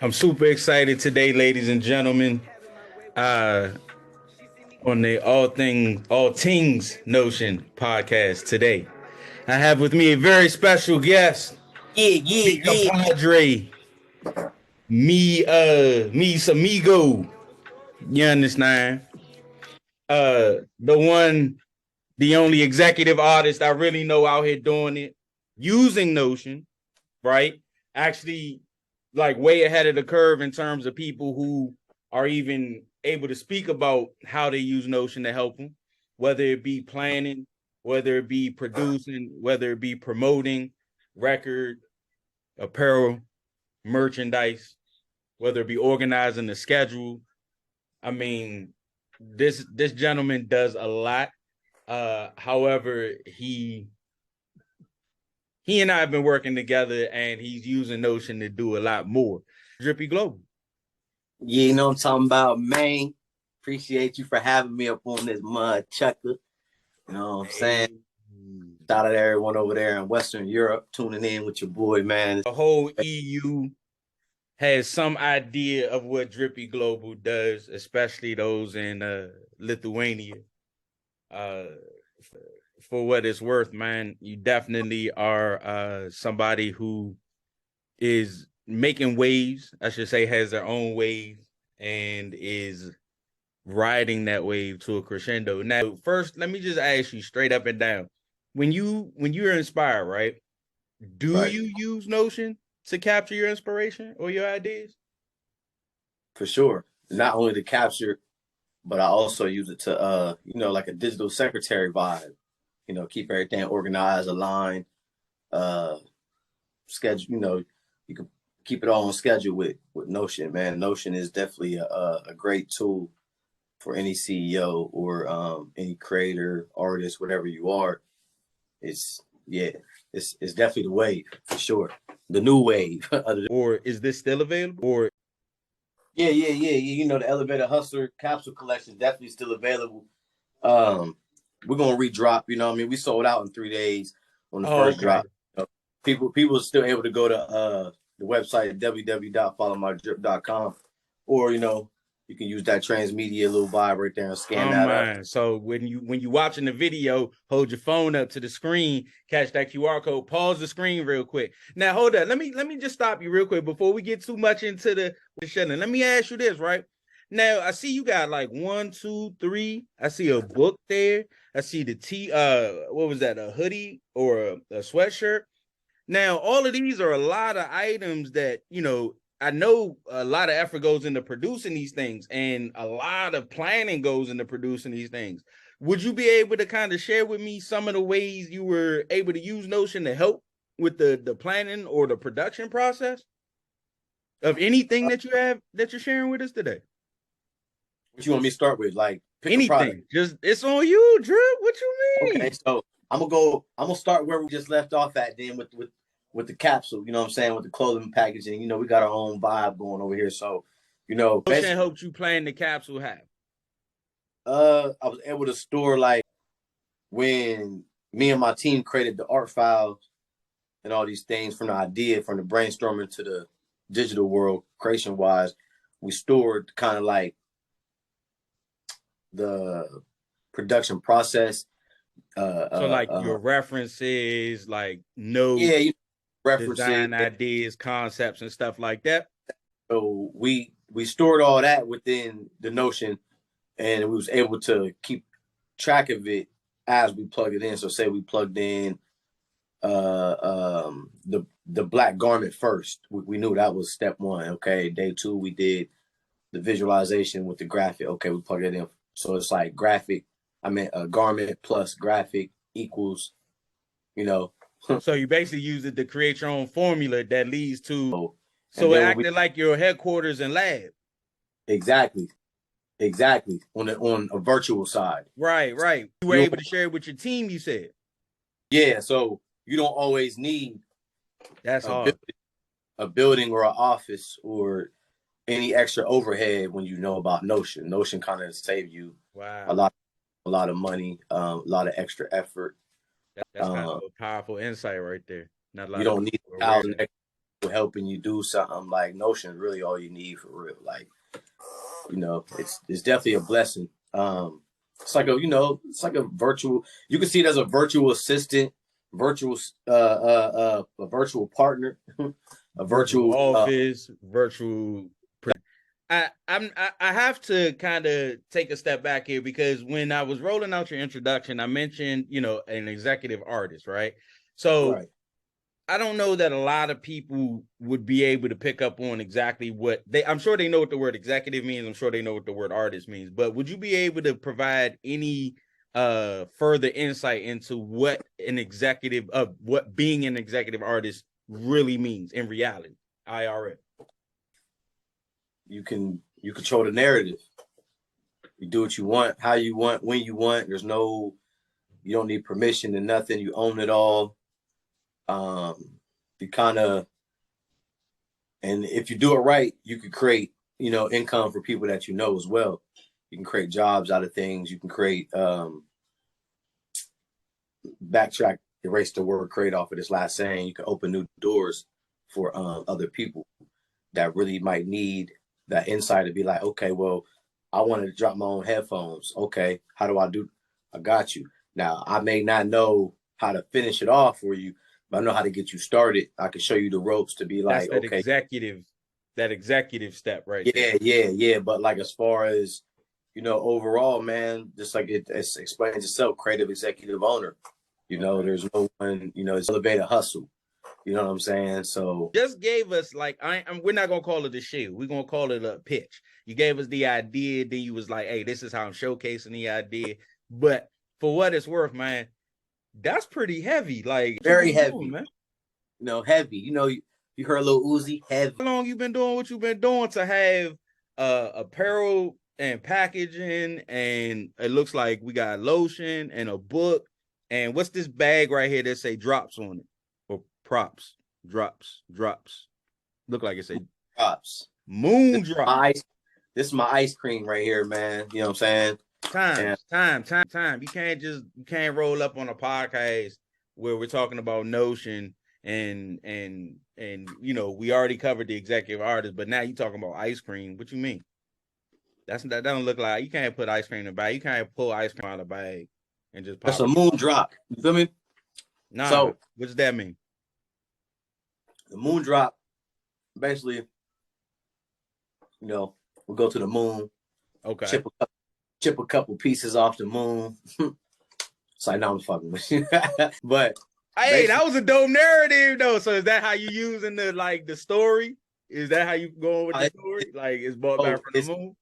I'm super excited today, ladies and gentlemen. On the All Tings Notion podcast today, I have with me a very special guest, Yeah, yeah, mi yeah. compadre, me amigo. You understand? The one, the only executive artist I really know out here doing it, using Notion, right? Actually, like way ahead of the curve in terms of people who are even able to speak about how they use Notion to help them, whether it be planning, whether it be producing, whether it be promoting record, apparel, merchandise, whether it be organizing the schedule. I mean, this gentleman does a lot. However, he and I have been working together, and he's using Notion to do a lot more. Drippy Global. Yeah, you know what I'm talking about, man. Appreciate you for having me up on this mud chucker. You know what I'm saying? Shout out to everyone over there in Western Europe tuning in with your boy, man. The whole EU has some idea of what Drippy Global does, especially those in Lithuania. For what it's worth, man, you definitely are somebody who is making waves, I should say, has their own wave, and is riding that wave to a crescendo. Now, first, let me just ask you straight up and down. When you're inspired, right? Do you use Notion to capture your inspiration or your ideas? For sure. Not only to capture, but I also use it to like a digital secretary vibe. You know, keep everything organized, aligned, schedule, you can keep it all on schedule with Notion, man. Notion is definitely a great tool for any CEO or any creator, artist, whatever you are. It's definitely the wave for sure. The new wave. Or is this still available? Or yeah. You know, the Elevator Hustler capsule collection definitely still available. We're gonna redrop, you know what I mean? We sold out in 3 days on the first drop. You know, people are still able to go to the website www.followmydrip.com, or you can use that Transmedia little vibe right there and scan that up. So when you watching the video, hold your phone up to the screen, catch that QR code, pause the screen real quick. Now hold up, let me just stop you real quick before we get too much into the shedding. Let me ask you this, right? Now I see you got like 1, 2, 3. I see a book there. I see the what was that? A hoodie or a sweatshirt? Now all of these are a lot of items that I know a lot of effort goes into producing these things, and a lot of planning goes into producing these things. Would you be able to kind of share with me some of the ways you were able to use Notion to help with the planning or the production process of anything that you have that you're sharing with us today? What you want me to start with? Like pick anything. Just it's on you, Drip. What you mean? Okay, so I'm gonna start where we just left off at then with the capsule, you know what I'm saying, with the clothing packaging. You know, we got our own vibe going over here. So, Notion helped you plan the capsule have. I was able to store, like, when me and my team created the art files and all these things, from the idea, from the brainstorming to the digital world creation wise, we stored kind of like the production process. So like your references, like references, design ideas, concepts, and stuff like that. So we stored all that within the Notion, and we was able to keep track of it as we plug it in. So say we plugged in the black garment first. We knew that was step 1. Okay, day 2 we did the visualization with the graphic. Okay, we plugged it in. So it's like a garment plus graphic equals, So you basically use it to create your own formula that leads to. So it acted like your headquarters and lab. Exactly. On a virtual side. Right. You were able to share it with your team, you said. Yeah. So you don't always need a building or an office or any extra overhead when you know about Notion. Notion kind of save you a lot of money, a lot of extra effort. That's kind of a powerful insight right there. Not a lot You of don't people need are aware of 1,000 that. extra helping you do something. Like Notion is really all you need for real. Like, it's definitely a blessing. It's like a virtual. You can see it as a virtual assistant, virtual a virtual partner, a Virtual virtual office, virtual. I have to kind of take a step back here because when I was rolling out your introduction, I mentioned, an executive artist, right? So right. I don't know that a lot of people would be able to pick up on exactly what I'm sure they know what the word executive means. I'm sure they know what the word artist means, but would you be able to provide any further insight into what what being an executive artist really means in reality, IRL? You control the narrative. You do what you want, how you want, when you want. You don't need permission to nothing. You own it all. You kind of, and if you do it right, you could create, income for people that as well. You can create jobs out of things. You can create, backtrack, erase the word create off of this last saying. You can open new doors for other people that really might need that insight to be like, okay, well, I want to drop my own headphones. Okay, how do I do? I got you. Now, I may not know how to finish it off for you, but I know how to get you started. I can show you the ropes to be That's like, okay, that executive step right yeah, there. yeah. But like as far as overall, man, just like it explains itself, creative executive owner. Okay. There's no one. It's elevated hustle. You know what I'm saying? So Just gave us we're not gonna call it a shield. We're gonna call it a pitch. You gave us the idea, then you was like, hey, this is how I'm showcasing the idea. But for what it's worth, man, that's pretty heavy. Like very doing, heavy, man. Heavy. You heard a little Uzi, heavy. How long you been doing what you've been doing to have apparel and packaging, and it looks like we got lotion and a book. And what's this bag right here that say drops on it? Or props, drops. Look like it say Props. moon drop. This is my ice cream right here, man. You know what I'm saying? Time. You can't roll up on a podcast where we're talking about Notion and we already covered the executive artist, but now you talking about ice cream. What you mean? That don't look like, you can't put ice cream in a bag. You can't pull ice cream out of a bag and just That's pop a it. moon drop. You feel me? Nah. So what does that mean? the moon drop, basically, we'll go to the moon. Okay. Chip a couple pieces off the moon. It's like, no, I'm fucking with you. But hey, that was a dope narrative though. So is that how you using the story? Is that how you going with the story? Like it's brought back from the moon?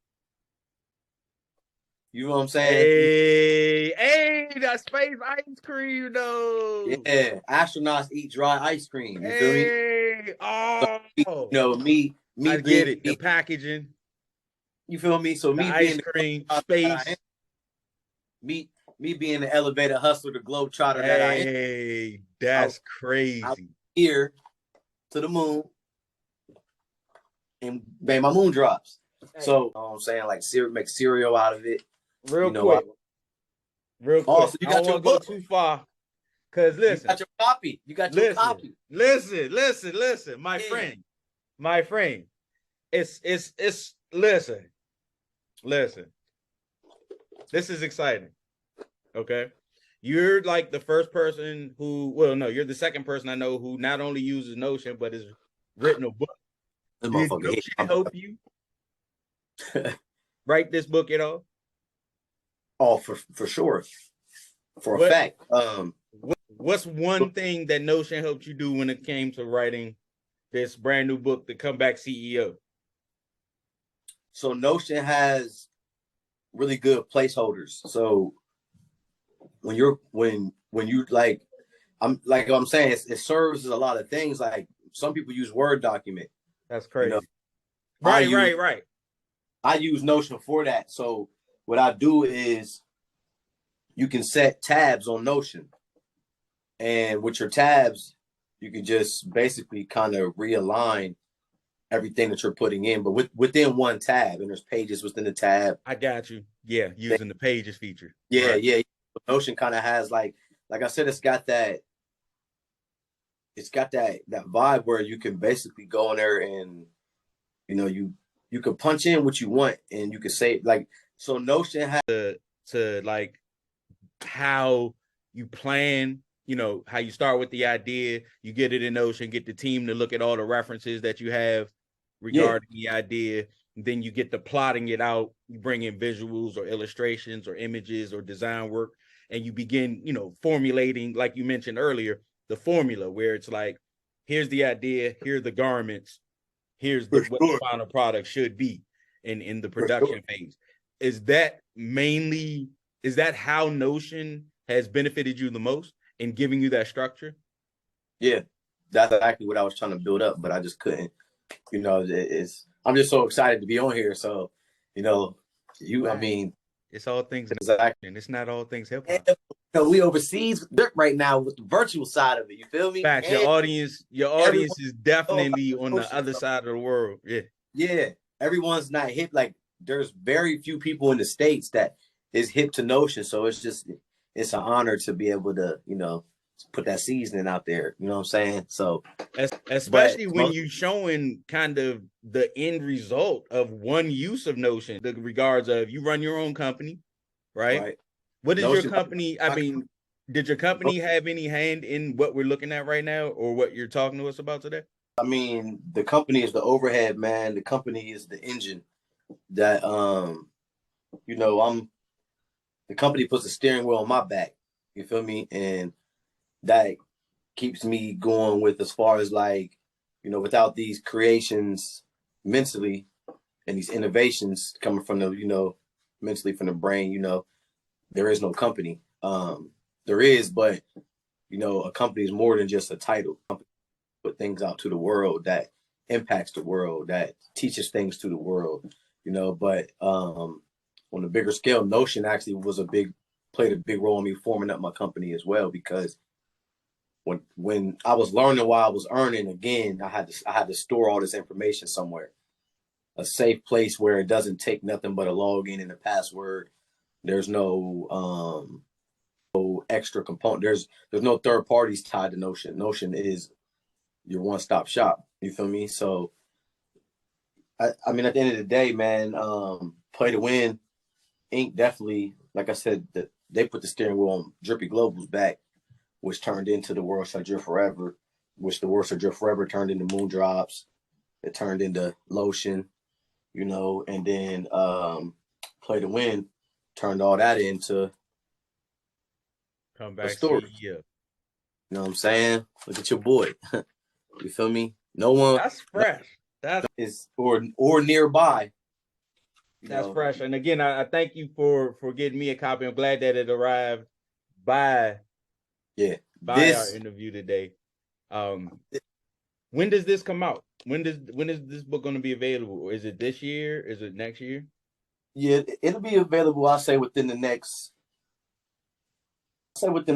You know what I'm saying? Hey, that space ice cream though. Yeah, astronauts eat dry ice cream. You feel me? Oh, me I get it. The packaging. You feel me? So the me ice being cream space. Me being the elevator hustler, the globetrotter that I am. Hey, that's crazy. I'm here to the moon and bang, my moon drops. Hey. So you know what I'm saying, like make cereal out of it. Real quick. So you got your book. Go too far. Cause listen, you got your copy. You got your copy. Listen, my friend. It's listen. This is exciting. Okay. You're like the first person you're the second person I know who not only uses Notion, but has written a book. Did Notion help you write this book at all? Oh, for sure. For a fact. What's one thing that Notion helped you do when it came to writing this brand new book, The Comeback CEO? So Notion has really good placeholders. So when you like, I'm saying, it serves as a lot of things. Like some people use Word document. That's crazy. Right. I use Notion for that. So what I do is you can set tabs on Notion. And with your tabs, you can just basically kind of realign everything that you're putting in, but within one tab, and there's pages within the tab. I got you. Yeah, using the pages feature. Yeah, right. Yeah. Notion kind of has like like I said, it's got that vibe where you can basically go in there and, you know, you can punch in what you want and you can say, like, so Notion has to like how you plan, you know, how you start with the idea, you get it in Notion, get the team to look at all the references that you have regarding the idea. Then you get the plotting it out, you bring in visuals or illustrations or images or design work, and you begin, you know, formulating, like you mentioned earlier, the formula where it's like, here's the idea, here are the garments, here's what the final product should be in the production phase. Is that how Notion has benefited you the most in giving you that structure? Yeah, that's exactly what I was trying to build up, but I just couldn't. You know, I'm just so excited to be on here. So, you know, I mean, it's all things exactly, and it's not all things hip hop. You know, we overseas right now with the virtual side of it. You feel me? Facts. Your audience is definitely on the other side of the world. Yeah. Yeah. Everyone's not hip. Like, there's very few people in the States that is hip to Notion. So it's an honor to be able to, you know, put that seasoning out there. You know what I'm saying? So especially when you showing kind of the end result of one use of Notion, the regards of you run your own company, right? What is Notion, your company? I mean, did your company have any hand in what we're looking at right now or what you're talking to us about today? I mean, the company is the overhead, man. The company is the engine that, you know, the company puts the steering wheel on my back. You feel me? And that keeps me going with, as far as, like, you know, without these creations mentally and these innovations coming from the, you know, mentally from the brain, you know, there is no company. There is, but, you know, a company is more than just a title. Put things out to the world that impacts the world, that teaches things to the world, you know. But on a bigger scale, Notion actually played a big role in me forming up my company as well, because when I was learning while I was earning, again, I had to store all this information somewhere, a safe place where it doesn't take nothing but a login and a password. There's no extra component. There's no third parties tied to Notion. Notion is your one-stop shop. You feel me? So I mean, at the end of the day, man, Play2WIN Inc. definitely, like I said, they put the steering wheel on Drippy Global's back, which turned into the World Shall Drip Forever, which the World Shall Drip Forever turned into Moondrops. It turned into Lotion, you know, and then Play2WIN turned all that into Comeback a story. CEO. You know what I'm saying? Look at your boy. You feel me? No one. That's fresh. That is or nearby. That's fresh. And again, I thank you for getting me a copy. I'm glad that it arrived by our interview today. When does this come out? When is this book going to be available? Is it this year? Is it next year? Yeah, it'll be available, I'll say within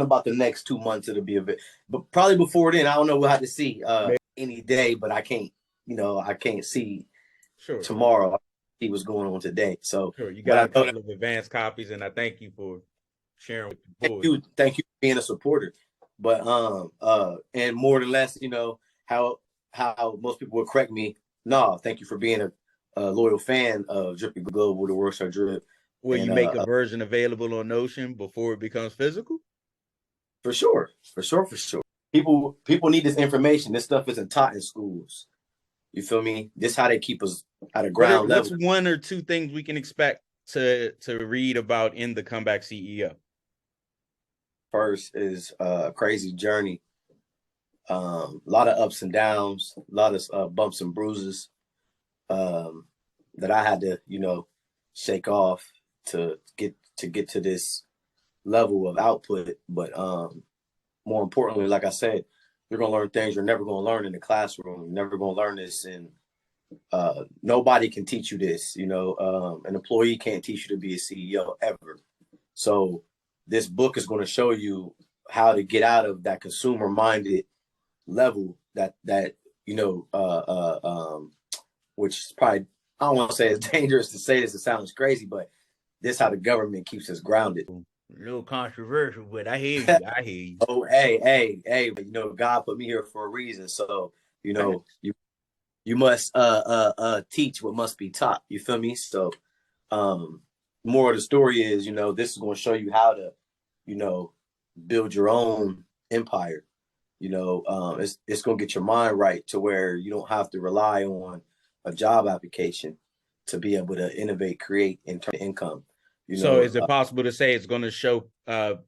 about the next 2 months it'll be available. But probably before then, I don't know, we'll have to see any day, but I can't see tomorrow. See what's going on today. So you got a couple of advanced copies, and I thank you for sharing with the boys. Thank you for being a supporter. But and more than less, you know, how most people would correct me. No, thank you for being a loyal fan of Drippy Global, the World Shall Drip. Will you make a version available on Notion before it becomes physical? For sure. People need this information. This stuff isn't taught in schools. You feel me? This is how they keep us at a ground level. What's one or two things we can expect to read about in the Comeback CEO? First is a crazy journey. A lot of ups and downs, a lot of bumps and bruises that I had to, you know, shake off to get to this level of output. But more importantly, like I said, you're going to learn things you're never going to learn in the classroom. You're never going to learn this. And nobody can teach you this. You know, an employee can't teach you to be a CEO ever. So this book is going to show you how to get out of that consumer minded level that you know, which is probably, I don't want to say it's dangerous to say this, it sounds crazy, but this is how the government keeps us grounded. A little controversial, but I hear you. I hear you. Oh, hey, but you know, God put me here for a reason. So, you know, you must teach what must be taught. You feel me? So more of the story is, you know, this is going to show you how to, you know, build your own empire. You know, it's going to get your mind right to where you don't have to rely on a job application to be able to innovate, create, and turn income. You So know, is it possible to say it's going to show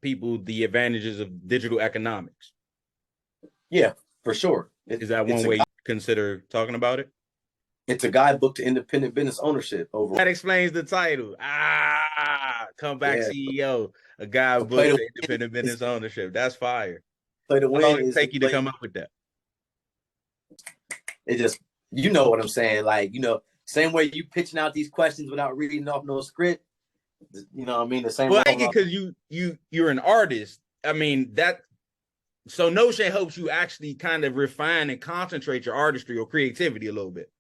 people the advantages of digital economics? yeah, for sure. Is that one way you consider talking about it? It's a guidebook to independent business ownership overall. That explains the title. Comeback CEO, a guidebook to independent business ownership. That's fire. Play to win. How long did it take you to come up with that? It just, you know what I'm saying? Like, you know, same way you pitching out these questions without reading off no script. You know what I mean? The same way. Well, I get because you're an artist. I mean, that so Notion helps you actually kind of refine and concentrate your artistry or creativity a little bit.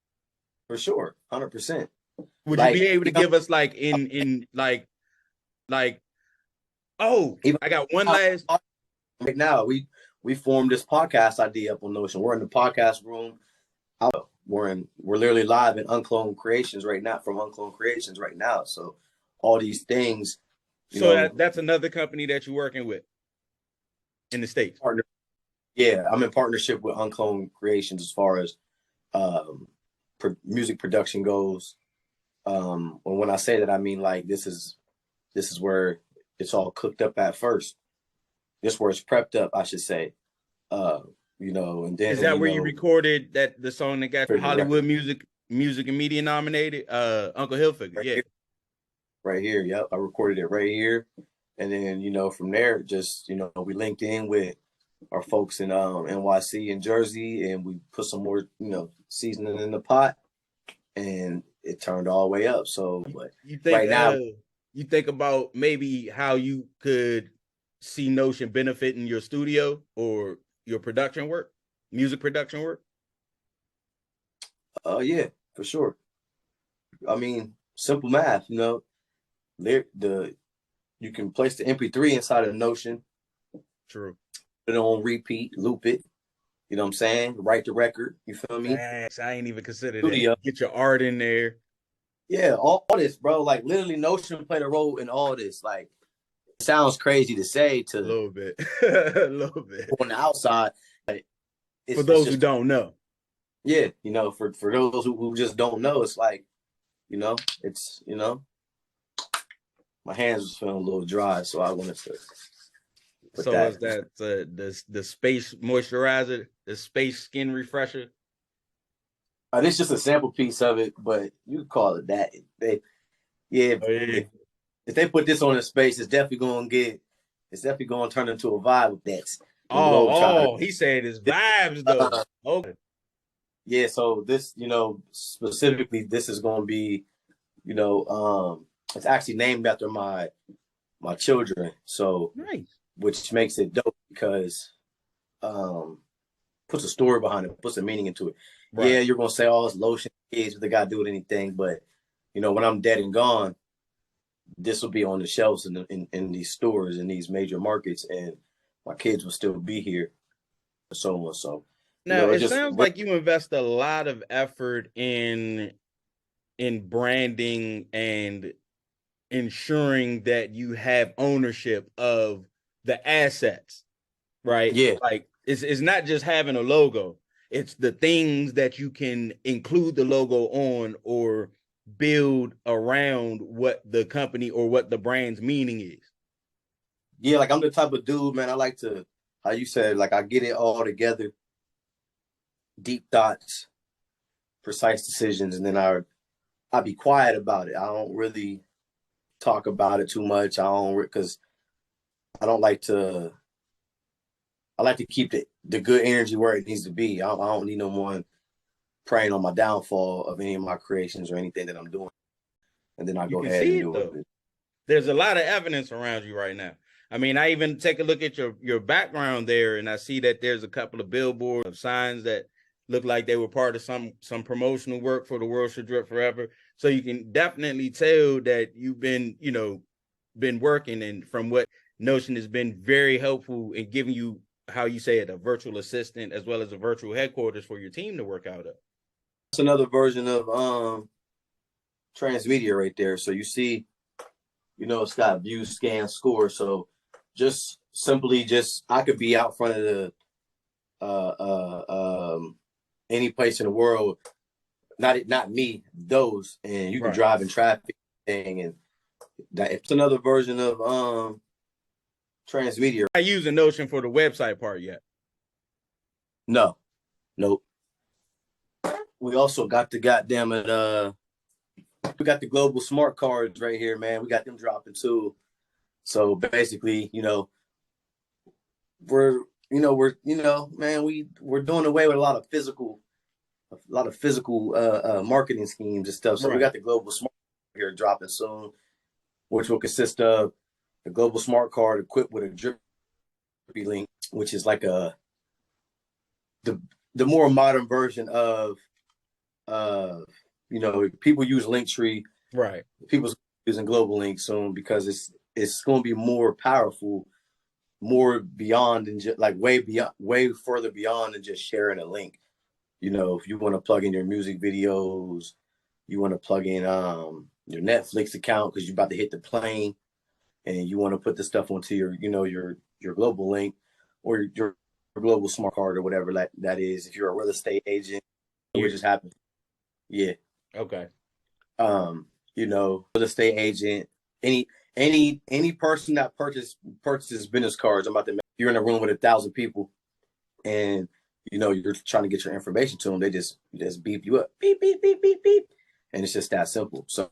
For sure, 100%. Would you be able to give us like oh, I got one last. Right now, we formed this podcast idea up on Notion. We're in the podcast room. We're literally live in Uncloned Creations right now, from Uncloned Creations right now. So all these things. So that's another company that you're working with in the States. Yeah, I'm in partnership with Uncloned Creations as far as music production goes. When I say that, I mean like this is where it's all cooked up at first. This where it's prepped up, I should say. You know, and then is that where you recorded the song that got Hollywood Music and Media nominated? Uncle Hilfiger, right here. Yep, I recorded it right here, and then you know from there, just you know we linked in with our folks in NYC and Jersey, and we put some more you know seasoning in the pot, and it turned all the way up. So, but you think right now, you think about maybe how you could see Notion benefiting your studio or your production work, music production work? Yeah, for sure. I mean, simple math, you know. You can place the MP3 inside of Notion. True. Put it on repeat, loop it. You know what I'm saying? Write the record. You feel me? Thanks. I ain't even considered that. Get your art in there. Yeah, all this, bro. Like literally, Notion played a role in all this. Like, it sounds crazy to say to a little bit, a little bit on the outside. Like, for those who don't know, yeah, you know, for those who just don't know, it's like, you know, it's you know, my hands was feeling a little dry, so I wanted to. So is that the space moisturizer, the space skin refresher? This is just a sample piece of it, but you could call it that. If they put this on in space, it's definitely going to turn into a vibe with that. He said it's vibes though. Okay. Yeah, so this, you know, specifically, this is going to be, you know, it's actually named after my children. So nice. Which makes it dope because puts a story behind it, puts a meaning into it. Right. Yeah, you're gonna say, "Oh, it's lotion, kids, but they gotta do with anything." But you know, when I'm dead and gone, this will be on the shelves in these stores in these major markets, and my kids will still be here, and so on. So now it sounds like you invest a lot of effort in branding and ensuring that you have ownership of the assets, right? Yeah, like it's not just having a logo. It's the things that you can include the logo on or build around what the company or what the brand's meaning is. Yeah, like I'm the type of dude, man. I like to, how you said, like I get it all together, deep thoughts, precise decisions, and then I be quiet about it. I don't really talk about it too much. Because I like to keep the good energy where it needs to be. I don't need no one preying on my downfall of any of my creations or anything that I'm doing. And then I go ahead and do it. There's a lot of evidence around you right now. I mean, I even take a look at your background there, and I see that there's a couple of billboards of signs that look like they were part of some promotional work for The World Should Drip Forever. So you can definitely tell that you've been, you know, been working, and from what Notion has been very helpful in giving you, how you say it, a virtual assistant as well as a virtual headquarters for your team to work out of. That's another version of Transmedia right there. So you see, it's got view, scan, score. So just simply I could be out front of the any place in the world, not me, those, and you can drive in traffic thing, and that it's another version of Transmedia. Not using Notion for the website part yet. No, nope. We also got the goddamn it. We got the global smart cards right here, man. We got them dropping too. So basically, we're doing away with a lot of physical marketing schemes and stuff. So we got the global smart here dropping soon, which will consist of the global smart card equipped with a Drippy link, which is like the more modern version of people use Linktree. Right. People's using global link soon because it's going to be more powerful, more beyond and just like way further beyond than just sharing a link. If you want to plug in your music videos, you want to plug in your Netflix account because you're about to hit the plane, and you want to put the stuff onto your global link or your global smart card or whatever that is. If you're a real estate agent, it just happens. Yeah. Okay. Real estate agent, any person that purchases business cards. You're in a room with 1,000 people, and you're trying to get your information to them. They just beep you up, beep beep beep beep beep, and it's just that simple. So,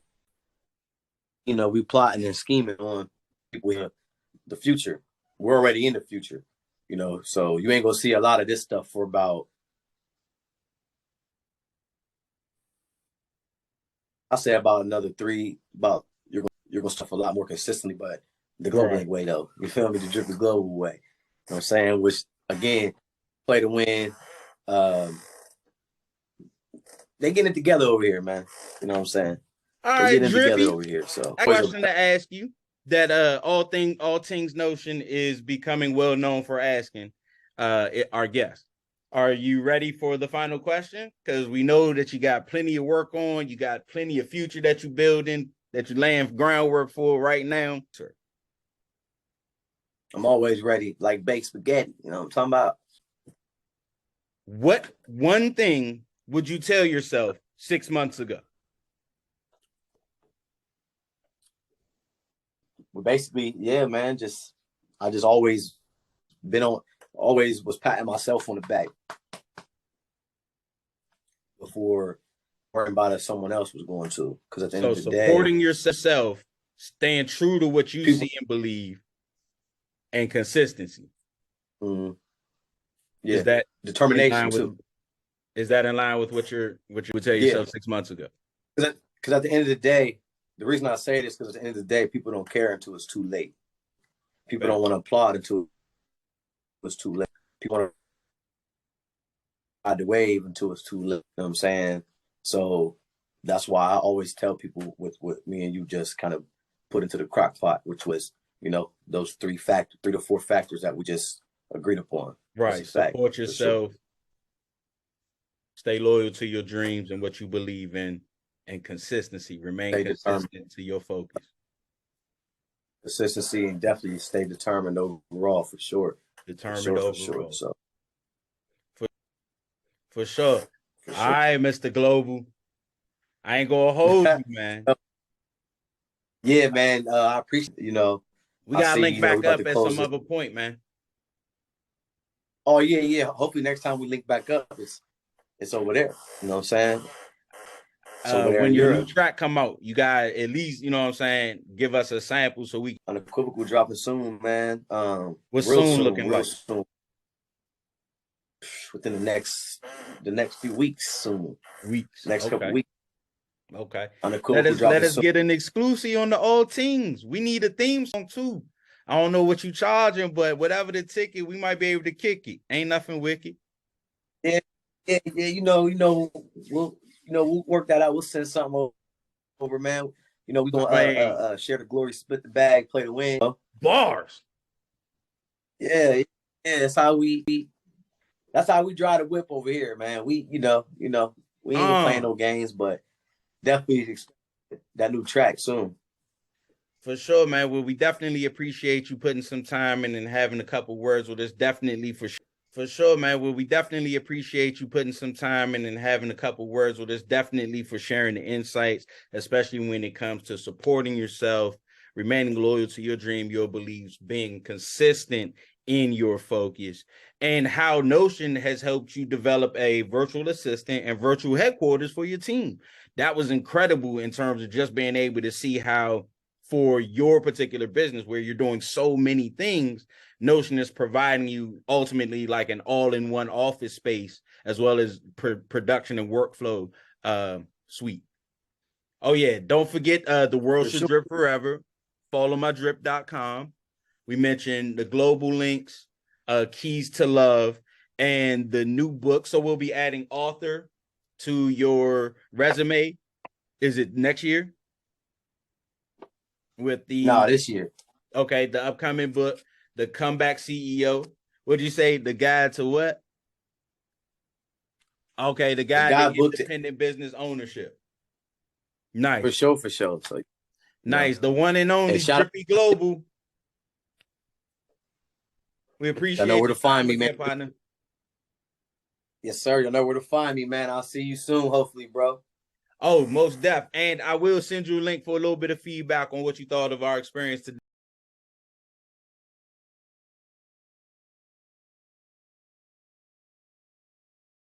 we plotting and scheming on people in the future. We're already in the future, so you ain't gonna see a lot of this stuff for about, I'll say about another 3. You're gonna stuff a lot more consistently, but the global link way though. You feel me? The Drippy Global way. You know what I'm saying? Which again, play to win. They getting it together over here, man. You know what I'm saying? All right, getting Drippy, it together over here. So I have a question to ask you that AllTingsNotion is becoming well known for asking our guests. Are you ready for the final question? Because we know that you got plenty of work on, you got plenty of future that you're building, that you're laying groundwork for right now, sir. I'm always ready, like baked spaghetti. You know what I'm talking about? What one thing would you tell yourself 6 months ago? Well, basically, yeah, man. I just always was patting myself on the back before worrying about if someone else was going to. Because at the end of the day, supporting yourself, staying true to what you see and believe, and consistency. Mm-hmm. Yeah, is that determination too. Is that in line with what you would tell yourself 6 months ago? Because at the end of the day, the reason I say this, because at the end of the day, people don't care until it's too late. People don't want to applaud until it's too late. People want to ride the wave until it's too late. You know what I'm saying? So that's why I always tell people with me and you just kind of put into the crock pot, which was, those 3 to 4 factors that we just agreed upon. Right. Support yourself. Sure. Stay loyal to your dreams and what you believe in, and consistency. Remain consistent to your focus. Consistency, and definitely stay determined overall, for sure. Determined overall. For sure. So. For sure. All right, Mr. Global. I ain't gonna hold you, man. Yeah, man. I appreciate we gotta link back up at some other point, man. Oh, yeah. Hopefully next time we link back up, it's over there. You know what I'm saying? When your new track come out, you got at least, you know what I'm saying, give us a sample so we Unequivocal dropping soon, man. What's soon looking like? Soon. Within the next few weeks, soon. Next couple weeks. Okay. Let us get an exclusive on the AllTings. We need a theme song too. I don't know what you charging, but whatever the ticket, we might be able to kick it. Ain't nothing wicked. Yeah. We'll work that out. We'll send something over, man. You know, we gonna share the glory, split the bag, play to win. Bars. Yeah, yeah. That's how we drive the whip over here, man. We, you know, we ain't playing no games, but definitely expect that new track soon. For sure, man. Well, we definitely appreciate you putting some time in and having a couple words with us. Definitely for sure, man. Well, we definitely appreciate you putting some time in and having a couple words with us. Definitely for sharing the insights, especially when it comes to supporting yourself, remaining loyal to your dream, your beliefs, being consistent in your focus, and how Notion has helped you develop a virtual assistant and virtual headquarters for your team. That was incredible in terms of just being able to see how for your particular business where you're doing so many things, Notion is providing you ultimately like an all-in-one office space as well as production and workflow suite. Oh yeah, don't forget the world should drip forever. Follow my drip.com. We mentioned the global links, keys to love, and the new book. So we'll be adding author to your resume. Is it next year? With the this year. Okay, the upcoming book, The Comeback CEO. What'd you say? The guide to what? Okay, the guide to independent business ownership. Nice. For sure. So, nice. The one and only Drippy Global. We appreciate you know where to find me, man. Partner. Yes, sir. You know where to find me, man. I'll see you soon, hopefully, bro. Oh, most def. And I will send you a link for a little bit of feedback on what you thought of our experience today.